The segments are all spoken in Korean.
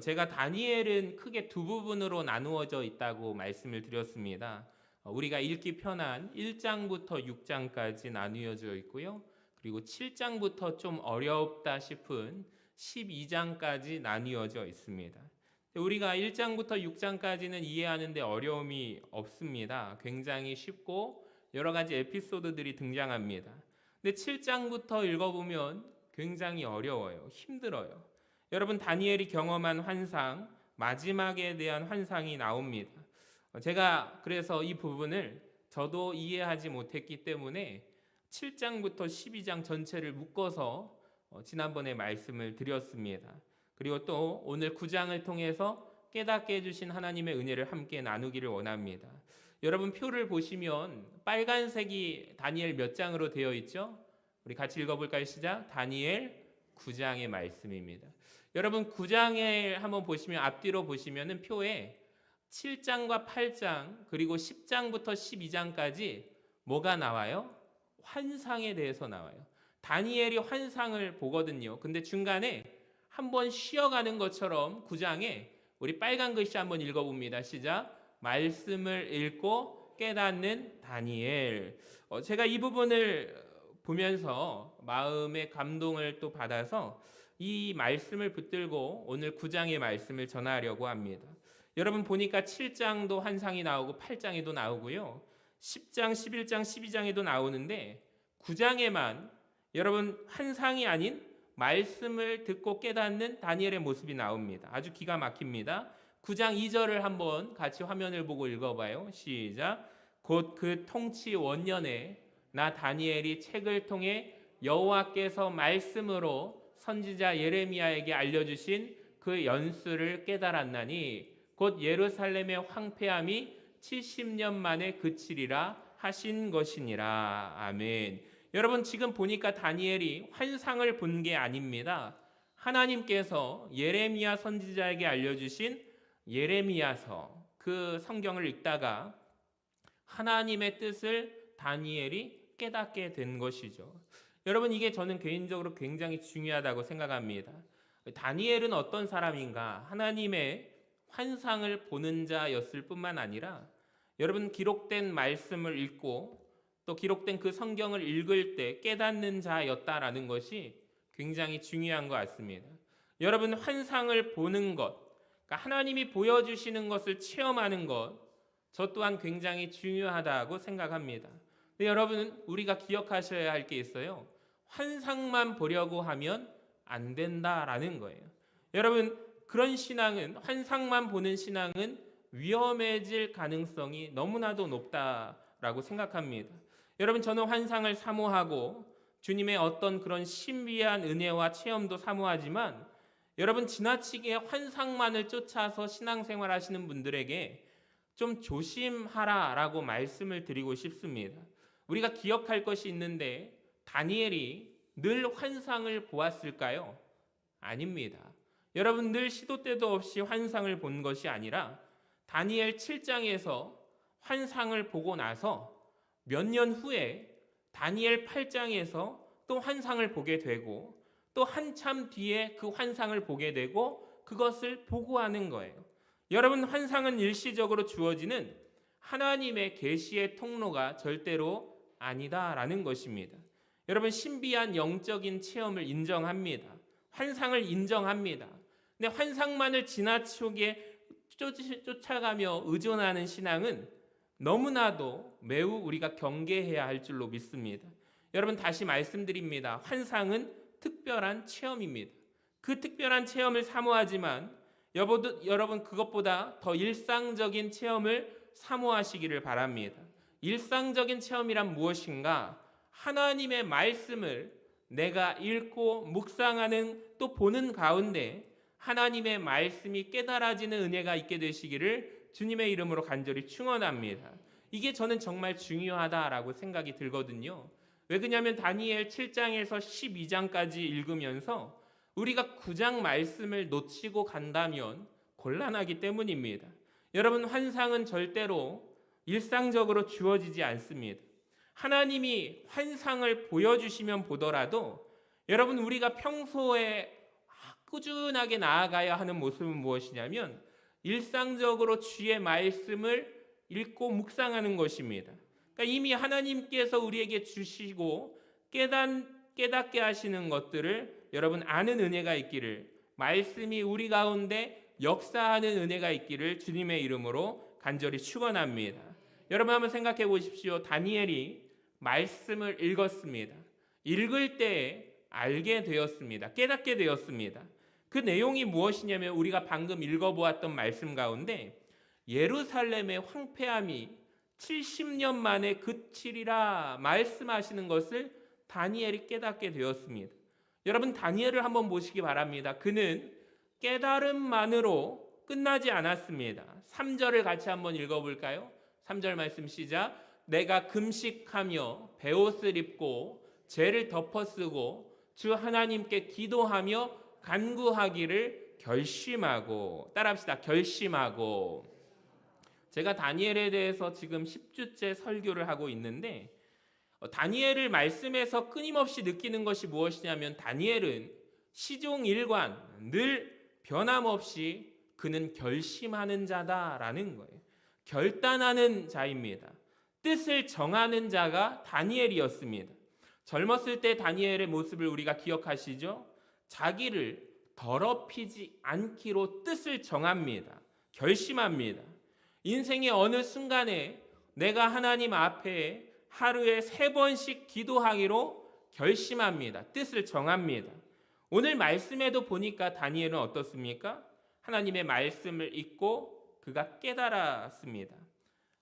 제가 다니엘은 크게 두 부분으로 나누어져 있다고 말씀을 드렸습니다. 우리가 읽기 편한 1장부터 6장까지 나누어져 있고요. 그리고 7장부터 좀 어렵다 싶은 12장까지 나뉘어져 있습니다. 우리가 1장부터 6장까지는 이해하는데 어려움이 없습니다. 굉장히 쉽고 여러 가지 에피소드들이 등장합니다. 근데 7장부터 읽어보면 굉장히 어려워요. 힘들어요. 여러분, 다니엘이 경험한 환상, 마지막에 대한 환상이 나옵니다. 제가 그래서 이 부분을 저도 이해하지 못했기 때문에 7장부터 12장 전체를 묶어서 지난번에 말씀을 드렸습니다. 그리고 또 오늘 9장을 통해서 깨닫게 해주신 하나님의 은혜를 함께 나누기를 원합니다. 여러분, 표를 보시면 빨간색이 다니엘 몇 장으로 되어 있죠? 우리 같이 읽어볼까요? 시작. 다니엘 9장의 말씀입니다. 여러분, 9장에 한번 보시면 앞뒤로 보시면은 표에 7장과 8장 그리고 10장부터 12장까지 뭐가 나와요? 환상에 대해서 나와요. 다니엘이 환상을 보거든요. 근데 중간에 한번 쉬어가는 것처럼 9장에 우리 빨간 글씨 한번 읽어봅니다. 시작. 말씀을 읽고 깨닫는 다니엘. 제가 이 부분을 보면서 마음의 감동을 또 받아서 이 말씀을 붙들고 오늘 9장의 말씀을 전하려고 합니다. 여러분 보니까 7장도 환상이 나오고 8장에도 나오고요. 10장, 11장, 12장에도 나오는데 9장에만 여러분 환상이 아닌 말씀을 듣고 깨닫는 다니엘의 모습이 나옵니다. 아주 기가 막힙니다. 9장 2절을 한번 같이 화면을 보고 읽어봐요. 시작. 곧 그 통치 원년에 나 다니엘이 책을 통해 여호와께서 말씀으로 선지자 예레미야에게 알려주신 그 연수를 깨달았나니 곧 예루살렘의 황폐함이 70년 만에 그치리라 하신 것이니라. 아멘. 여러분, 지금 보니까 다니엘이 환상을 본 게 아닙니다. 하나님께서 예레미야 선지자에게 알려주신 예레미야서, 그 성경을 읽다가 하나님의 뜻을 다니엘이 깨닫게 된 것이죠. 여러분, 이게 저는 개인적으로 굉장히 중요하다고 생각합니다. 다니엘은 어떤 사람인가? 하나님의 환상을 보는 자였을 뿐만 아니라 여러분, 기록된 말씀을 읽고 또 기록된 그 성경을 읽을 때 깨닫는 자였다라는 것이 굉장히 중요한 것 같습니다. 여러분, 환상을 보는 것, 그러니까 하나님이 보여주시는 것을 체험하는 것, 저 또한 굉장히 중요하다고 생각합니다. 근데 여러분, 우리가 기억하셔야 할 게 있어요. 환상만 보려고 하면 안 된다라는 거예요. 여러분, 그런 신앙은, 환상만 보는 신앙은 위험해질 가능성이 너무나도 높다라고 생각합니다. 여러분, 저는 환상을 사모하고 주님의 어떤 그런 신비한 은혜와 체험도 사모하지만 여러분, 지나치게 환상만을 쫓아서 신앙생활 하시는 분들에게 좀 조심하라라고 말씀을 드리고 싶습니다. 우리가 기억할 것이 있는데 다니엘이 늘 환상을 보았을까요? 아닙니다. 여러분, 늘 시도 때도 없이 환상을 본 것이 아니라 다니엘 7장에서 환상을 보고 나서 몇 년 후에 다니엘 8장에서 또 환상을 보게 되고 또 한참 뒤에 그 환상을 보게 되고 그것을 보고하는 거예요. 여러분, 환상은 일시적으로 주어지는 하나님의 계시의 통로가 절대로 아니다라는 것입니다. 여러분, 신비한 영적인 체험을 인정합니다. 환상을 인정합니다. 근데 환상만을 지나치게 쫓아가며 의존하는 신앙은 너무나도 매우 우리가 경계해야 할 줄로 믿습니다. 여러분, 다시 말씀드립니다. 환상은 특별한 체험입니다. 그 특별한 체험을 사모하지만 여러분, 그것보다 더 일상적인 체험을 사모하시기를 바랍니다. 일상적인 체험이란 무엇인가? 하나님의 말씀을 내가 읽고 묵상하는 또 보는 가운데 하나님의 말씀이 깨달아지는 은혜가 있게 되시기를 주님의 이름으로 간절히 축원합니다. 이게 저는 정말 중요하다라고 생각이 들거든요. 왜 그러냐면 다니엘 7장에서 12장까지 읽으면서 우리가 9장 말씀을 놓치고 간다면 곤란하기 때문입니다. 여러분, 환상은 절대로 일상적으로 주어지지 않습니다. 하나님이 환상을 보여주시면 보더라도 여러분, 우리가 평소에 꾸준하게 나아가야 하는 모습은 무엇이냐면 일상적으로 주의 말씀을 읽고 묵상하는 것입니다. 그러니까 이미 하나님께서 우리에게 주시고 깨닫게 하시는 것들을 여러분 아는 은혜가 있기를, 말씀이 우리 가운데 역사하는 은혜가 있기를 주님의 이름으로 간절히 축원합니다. 여러분 한번 생각해 보십시오. 다니엘이 말씀을 읽었습니다. 읽을 때 알게 되었습니다. 깨닫게 되었습니다. 그 내용이 무엇이냐면 우리가 방금 읽어보았던 말씀 가운데 예루살렘의 황폐함이 70년 만에 그치리라 말씀하시는 것을 다니엘이 깨닫게 되었습니다. 여러분 다니엘을 한번 보시기 바랍니다. 그는 깨달음만으로 끝나지 않았습니다. 3절을 같이 한번 읽어볼까요? 3절 말씀 시작. 내가 금식하며 베옷을 입고 죄를 덮어쓰고 주 하나님께 기도하며 간구하기를 결심하고, 따라합시다. 결심하고. 제가 다니엘에 대해서 지금 10주째 설교를 하고 있는데 다니엘을 말씀에서 끊임없이 느끼는 것이 무엇이냐면 다니엘은 시종 일관 늘 변함없이 그는 결심하는 자다라는 거예요. 결단하는 자입니다. 뜻을 정하는 자가 다니엘이었습니다. 젊었을 때 다니엘의 모습을 우리가 기억하시죠? 자기를 더럽히지 않기로 뜻을 정합니다. 결심합니다. 인생의 어느 순간에 내가 하나님 앞에 하루에 3번씩 기도하기로 결심합니다. 뜻을 정합니다. 오늘 말씀에도 보니까 다니엘은 어떻습니까? 하나님의 말씀을 읽고 그가 깨달았습니다.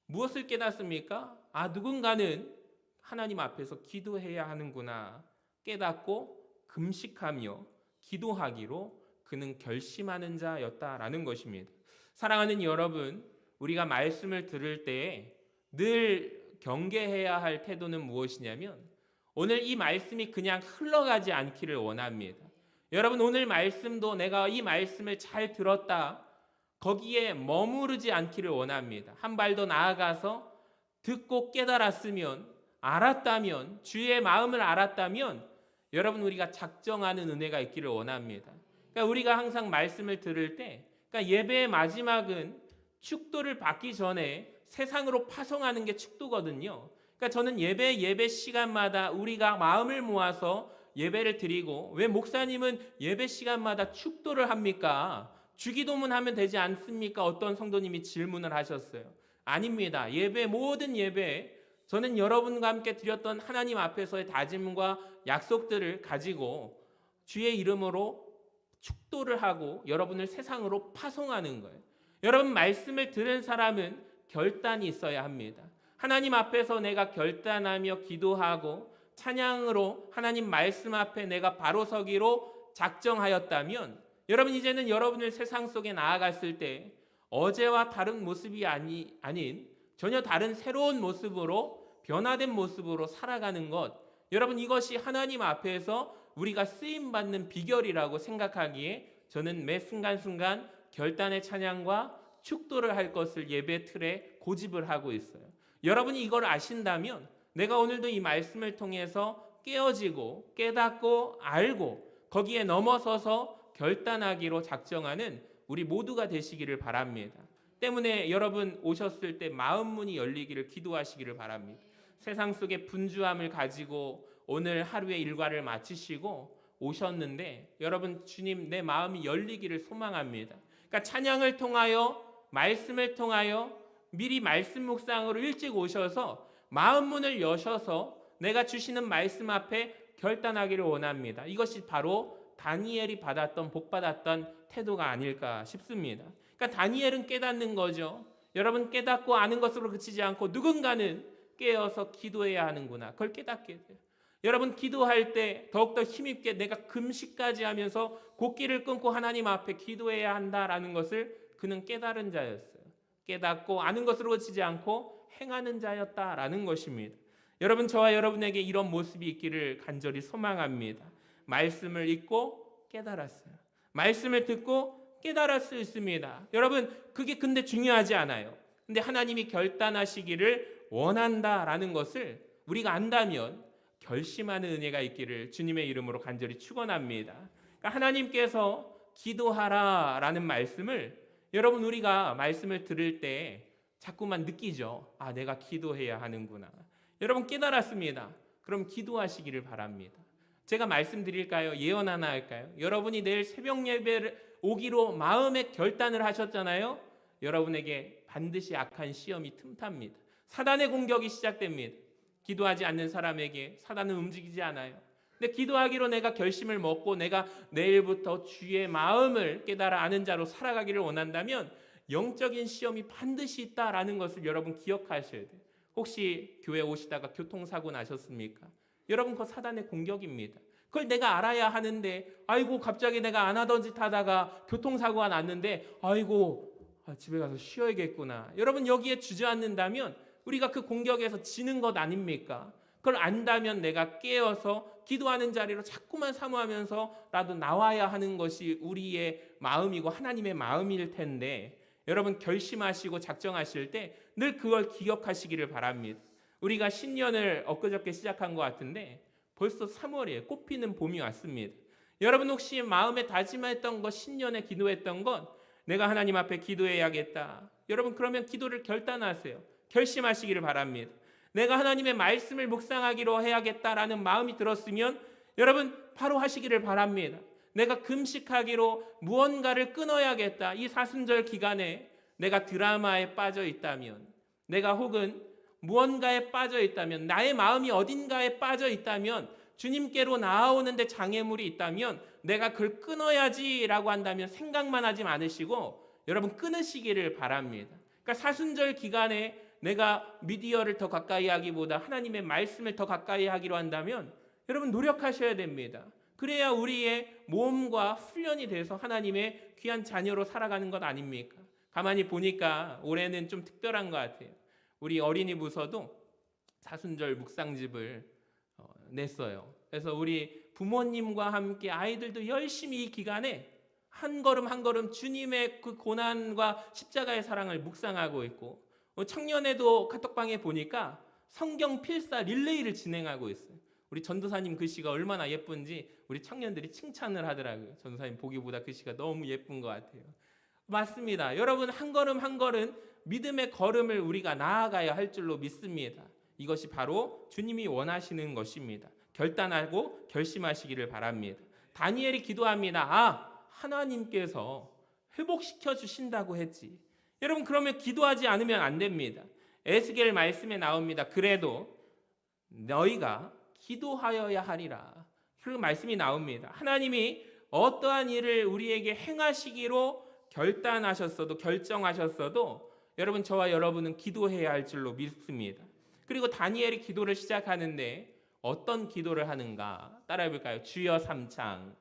무엇을 깨닫습니까? 누군가는 하나님 앞에서 기도해야 하는구나 깨닫고 금식하며 기도하기로 그는 결심하는 자였다라는 것입니다. 사랑하는 여러분, 우리가 말씀을 들을 때에 늘 경계해야 할 태도는 무엇이냐면 오늘 이 말씀이 그냥 흘러가지 않기를 원합니다. 여러분 오늘 말씀도 내가 이 말씀을 잘 들었다 거기에 머무르지 않기를 원합니다. 한 발 더 나아가서 듣고 깨달았으면, 알았다면, 주의 마음을 알았다면 여러분 우리가 작정하는 은혜가 있기를 원합니다. 그러니까 우리가 항상 말씀을 들을 때 그러니까 예배의 마지막은 축도를 받기 전에 세상으로 파송하는 게 축도거든요. 그러니까 저는 예배 시간마다 우리가 마음을 모아서 예배를 드리고, 왜 목사님은 예배 시간마다 축도를 합니까? 주기도문 하면 되지 않습니까? 어떤 성도님이 질문을 하셨어요. 아닙니다. 모든 예배 저는 여러분과 함께 드렸던 하나님 앞에서의 다짐과 약속들을 가지고 주의 이름으로 축도를 하고 여러분을 세상으로 파송하는 거예요. 여러분 말씀을 들은 사람은 결단이 있어야 합니다. 하나님 앞에서 내가 결단하며 기도하고 찬양으로 하나님 말씀 앞에 내가 바로 서기로 작정하였다면 여러분 이제는 여러분을 세상 속에 나아갔을 때 어제와 다른 모습이 아닌 전혀 다른 새로운 모습으로 변화된 모습으로 살아가는 것, 여러분 이것이 하나님 앞에서 우리가 쓰임받는 비결이라고 생각하기에 저는 매 순간순간 결단의 찬양과 축도를 할 것을 예배 틀에 고집을 하고 있어요. 여러분이 이걸 아신다면 내가 오늘도 이 말씀을 통해서 깨어지고 깨닫고 알고 거기에 넘어서서 결단하기로 작정하는 우리 모두가 되시기를 바랍니다. 때문에 여러분 오셨을 때 마음 문이 열리기를 기도하시기를 바랍니다. 세상 속의 분주함을 가지고 오늘 하루의 일과를 마치시고 오셨는데 여러분 주님 내 마음이 열리기를 소망합니다. 그러니까 찬양을 통하여 말씀을 통하여 미리 말씀 묵상으로 일찍 오셔서 마음 문을 여셔서 내가 주시는 말씀 앞에 결단하기를 원합니다. 이것이 바로 다니엘이 복 받았던 태도가 아닐까 싶습니다. 그러니까 다니엘은 깨닫는 거죠. 여러분 깨닫고 아는 것으로 그치지 않고 누군가는 깨어서 기도해야 하는구나. 그걸 깨닫게 돼요. 여러분 기도할 때 더욱더 힘있게 내가 금식까지 하면서 곡기를 끊고 하나님 앞에 기도해야 한다라는 것을 그는 깨달은 자였어요. 깨닫고 아는 것으로 그치지 않고 행하는 자였다라는 것입니다. 여러분 저와 여러분에게 이런 모습이 있기를 간절히 소망합니다. 말씀을 읽고 깨달았어요. 말씀을 듣고 깨달을 수 있습니다. 여러분 그게 근데 중요하지 않아요. 근데 하나님이 결단하시기를 원한다라는 것을 우리가 안다면 결심하는 은혜가 있기를 주님의 이름으로 간절히 축원합니다. 그러니까 하나님께서 기도하라라는 말씀을 여러분 우리가 말씀을 들을 때 자꾸만 느끼죠. 아, 내가 기도해야 하는구나. 여러분 깨달았습니다. 그럼 기도하시기를 바랍니다. 제가 말씀드릴까요? 예언 하나 할까요? 여러분이 내일 새벽 예배를 오기로 마음의 결단을 하셨잖아요. 여러분에게 반드시 악한 시험이 틈탑니다. 사단의 공격이 시작됩니다. 기도하지 않는 사람에게 사단은 움직이지 않아요. 근데 기도하기로 내가 결심을 먹고 내가 내일부터 주의 마음을 깨달아 아는 자로 살아가기를 원한다면 영적인 시험이 반드시 있다라는 것을 여러분 기억하셔야 돼요. 혹시 교회 오시다가 교통사고 나셨습니까? 여러분 그거 사단의 공격입니다. 그걸 내가 알아야 하는데 아이고 갑자기 내가 안 하던 짓 하다가 교통사고가 났는데 아이고 집에 가서 쉬어야겠구나. 여러분 여기에 주저앉는다면 우리가 그 공격에서 지는 것 아닙니까? 그걸 안다면 내가 깨어서 기도하는 자리로 자꾸만 사모하면서라도 나와야 하는 것이 우리의 마음이고 하나님의 마음일 텐데 여러분 결심하시고 작정하실 때 늘 그걸 기억하시기를 바랍니다. 우리가 신년을 엊그저께 시작한 것 같은데 벌써 3월이에요. 꽃피는 봄이 왔습니다. 여러분 혹시 마음에 다짐했던 것, 신년에 기도했던 것, 내가 하나님 앞에 기도해야겠다. 여러분 그러면 기도를 결단하세요. 결심하시기를 바랍니다. 내가 하나님의 말씀을 묵상하기로 해야겠다라는 마음이 들었으면 여러분 바로 하시기를 바랍니다. 내가 금식하기로 무언가를 끊어야겠다. 이 사순절 기간에 내가 드라마에 빠져 있다면, 내가 혹은 무언가에 빠져 있다면, 나의 마음이 어딘가에 빠져 있다면, 주님께로 나아오는데 장애물이 있다면 내가 그걸 끊어야지라고 한다면 생각만 하지 않으시고 여러분 끊으시기를 바랍니다. 그러니까 사순절 기간에 내가 미디어를 더 가까이 하기보다 하나님의 말씀을 더 가까이 하기로 한다면 여러분 노력하셔야 됩니다. 그래야 우리의 몸과 훈련이 돼서 하나님의 귀한 자녀로 살아가는 것 아닙니까? 가만히 보니까 올해는 좀 특별한 것 같아요. 우리 어린이 부서도 사순절 묵상집을 냈어요. 그래서 우리 부모님과 함께 아이들도 열심히 이 기간에 한 걸음 한 걸음 주님의 그 고난과 십자가의 사랑을 묵상하고 있고 청년회도 카톡방에 보니까 성경 필사 릴레이를 진행하고 있어요. 우리 전도사님 글씨가 얼마나 예쁜지 우리 청년들이 칭찬을 하더라고요. 전도사님 보기보다 글씨가 너무 예쁜 것 같아요. 맞습니다. 여러분 한 걸음 한 걸음 믿음의 걸음을 우리가 나아가야 할 줄로 믿습니다. 이것이 바로 주님이 원하시는 것입니다. 결단하고 결심하시기를 바랍니다. 다니엘이 기도합니다. 아, 하나님께서 회복시켜 주신다고 했지. 여러분 그러면 기도하지 않으면 안 됩니다. 에스겔 말씀에 나옵니다. 그래도 너희가 기도하여야 하리라. 그 말씀이 나옵니다. 하나님이 어떠한 일을 우리에게 행하시기로 결단하셨어도 결정하셨어도 여러분 저와 여러분은 기도해야 할 줄로 믿습니다. 그리고 다니엘이 기도를 시작하는데 어떤 기도를 하는가 따라해 볼까요? 주여 삼창.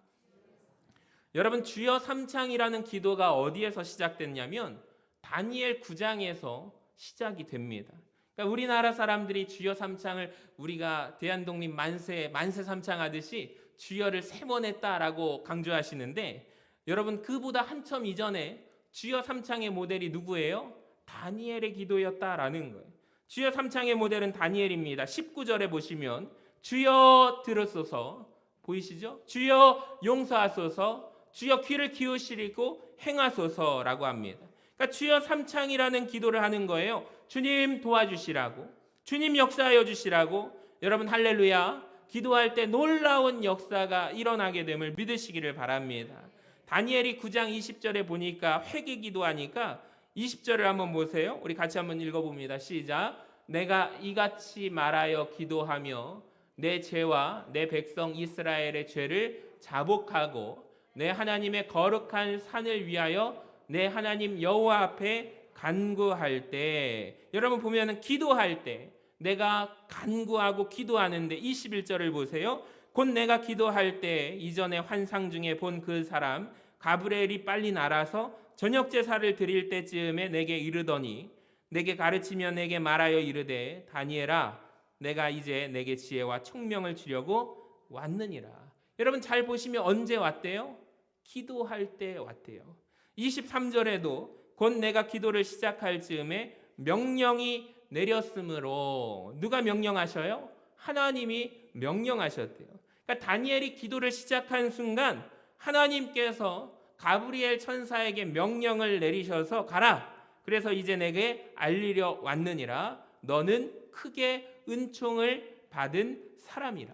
여러분 주여 삼창이라는 기도가 어디에서 시작됐냐면 다니엘 9장에서 시작이 됩니다. 그러니까 우리나라 사람들이 주여 삼창을 우리가 대한독립 만세 삼창 하듯이 주여를 3번 했다라고 강조하시는데 여러분 그보다 한참 이전에 주여 삼창의 모델이 누구예요? 다니엘의 기도였다라는 거예요. 주여 삼창의 모델은 다니엘입니다. 19절에 보시면 주여 들으소서 보이시죠? 주여 용서하소서 주여 귀를 기울이시고 행하소서라고 합니다. 그러니까 주여 삼창이라는 기도를 하는 거예요. 주님 도와주시라고, 주님 역사하여 주시라고. 여러분 할렐루야. 기도할 때 놀라운 역사가 일어나게 됨을 믿으시기를 바랍니다. 다니엘이 9장 20절에 보니까 회개 기도하니까 20절을 한번 보세요. 우리 같이 한번 읽어봅니다. 시작. 내가 이같이 말하여 기도하며 내 죄와 내 백성 이스라엘의 죄를 자복하고 내 하나님의 거룩한 산을 위하여 내 하나님 여호와 앞에 간구할 때, 여러분 보면은 기도할 때 내가 간구하고 기도하는데 21절을 보세요. 곧 내가 기도할 때 이전에 환상 중에 본 그 사람 가브리엘이 빨리 날아서 저녁 제사를 드릴 때쯤에 내게 이르더니 내게 가르치며 내게 말하여 이르되 다니엘아 내가 이제 내게 지혜와 총명을 주려고 왔느니라. 여러분 잘 보시면 언제 왔대요? 기도할 때 왔대요. 23절에도 곧 내가 기도를 시작할 즈음에 명령이 내렸으므로 누가 명령하셔요? 하나님이 명령하셨대요. 그러니까 다니엘이 기도를 시작한 순간 하나님께서 가브리엘 천사에게 명령을 내리셔서 가라. 그래서 이제 내게 알리려 왔느니라. 너는 크게 은총을 받은 사람이라.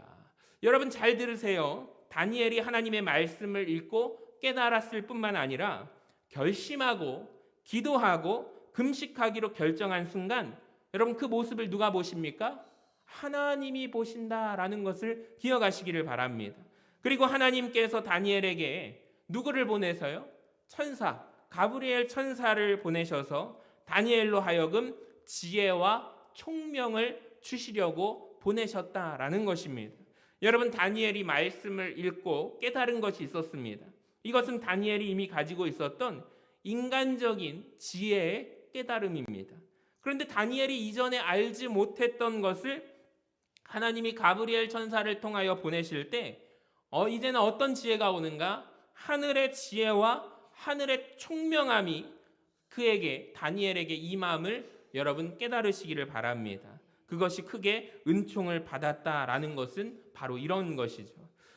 여러분 잘 들으세요. 다니엘이 하나님의 말씀을 읽고 깨달았을 뿐만 아니라 결심하고 기도하고 금식하기로 결정한 순간 여러분 그 모습을 누가 보십니까? 하나님이 보신다라는 것을 기억하시기를 바랍니다. 그리고 하나님께서 다니엘에게 누구를 보내서요? 천사, 가브리엘 천사를 보내셔서 다니엘로 하여금 지혜와 총명을 주시려고 보내셨다라는 것입니다. 여러분 다니엘이 말씀을 읽고 깨달은 것이 있었습니다. 이것은 다니엘이 이미 가지고 있었던 인간적인 지혜의 깨달음입니다. 그런데 다니엘이 이전에 알지 못했던 것을 하나님이 가브리엘 천사를 통하여 보내실 때 이제는 어떤 지혜가 오는가? 하늘의 지혜와 하늘의 총명함이 그에게 다니엘에게 임함을 여러분 깨달으시기를 바랍니다. 그것이 크게 은총을 받았다라는 것은 바로 이런 것이죠.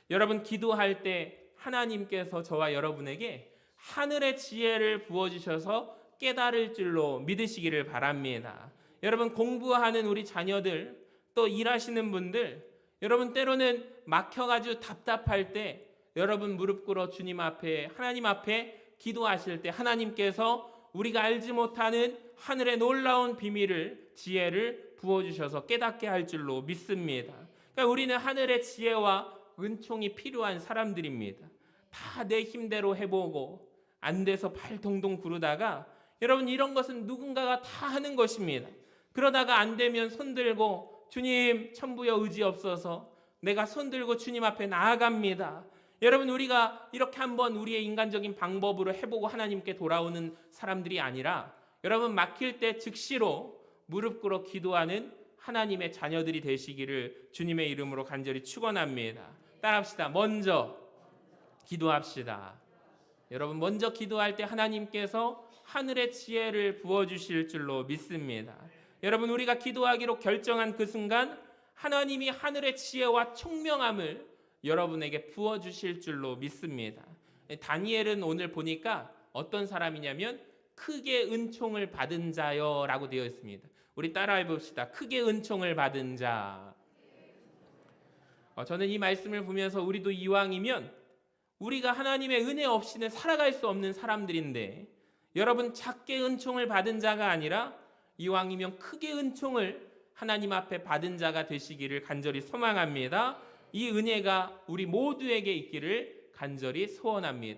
여러분 기도할 때 하나님께서 저와 여러분에게 하늘의 지혜를 부어주셔서 깨달을 줄로 믿으시기를 바랍니다. 여러분 공부하는 우리 자녀들 또 일하시는 분들 여러분 때로는 막혀가지고 답답할 때 여러분 무릎 꿇어 주님 앞에 하나님 앞에 기도하실 때 하나님께서 우리가 알지 못하는 하늘의 놀라운 비밀을 지혜를 부어주셔서 깨닫게 할 줄로 믿습니다. 그러니까 우리는 하늘의 지혜와 은총이 필요한 사람들입니다. 다 내 힘대로 해보고 안 돼서 발 동동 구르다가 여러분 이런 것은 누군가가 다 하는 것입니다. 그러다가 안 되면 손들고 주님 천부여 의지 없어서 내가 손들고 주님 앞에 나아갑니다. 여러분 우리가 이렇게 한번 우리의 인간적인 방법으로 해보고 하나님께 돌아오는 사람들이 아니라 여러분 막힐 때 즉시로 무릎 꿇어 기도하는 하나님의 자녀들이 되시기를 주님의 이름으로 간절히 축원합니다. 따라합시다. 먼저 기도합시다. 여러분 먼저 기도할 때 하나님께서 하늘의 지혜를 부어주실 줄로 믿습니다. 여러분 우리가 기도하기로 결정한 그 순간 하나님이 하늘의 지혜와 총명함을 여러분에게 부어주실 줄로 믿습니다. 다니엘은 오늘 보니까 어떤 사람이냐면 크게 은총을 받은 자여 라고 되어 있습니다. 우리 따라해 봅시다. 크게 은총을 받은 자. 저는 이 말씀을 보면서 우리도 이왕이면 우리가 하나님의 은혜 없이는 살아갈 수 없는 사람들인데 여러분 작게 은총을 받은 자가 아니라 이왕이면 크게 은총을 하나님 앞에 받은 자가 되시기를 간절히 소망합니다. 이 은혜가 우리 모두에게 있기를 간절히 소원합니다.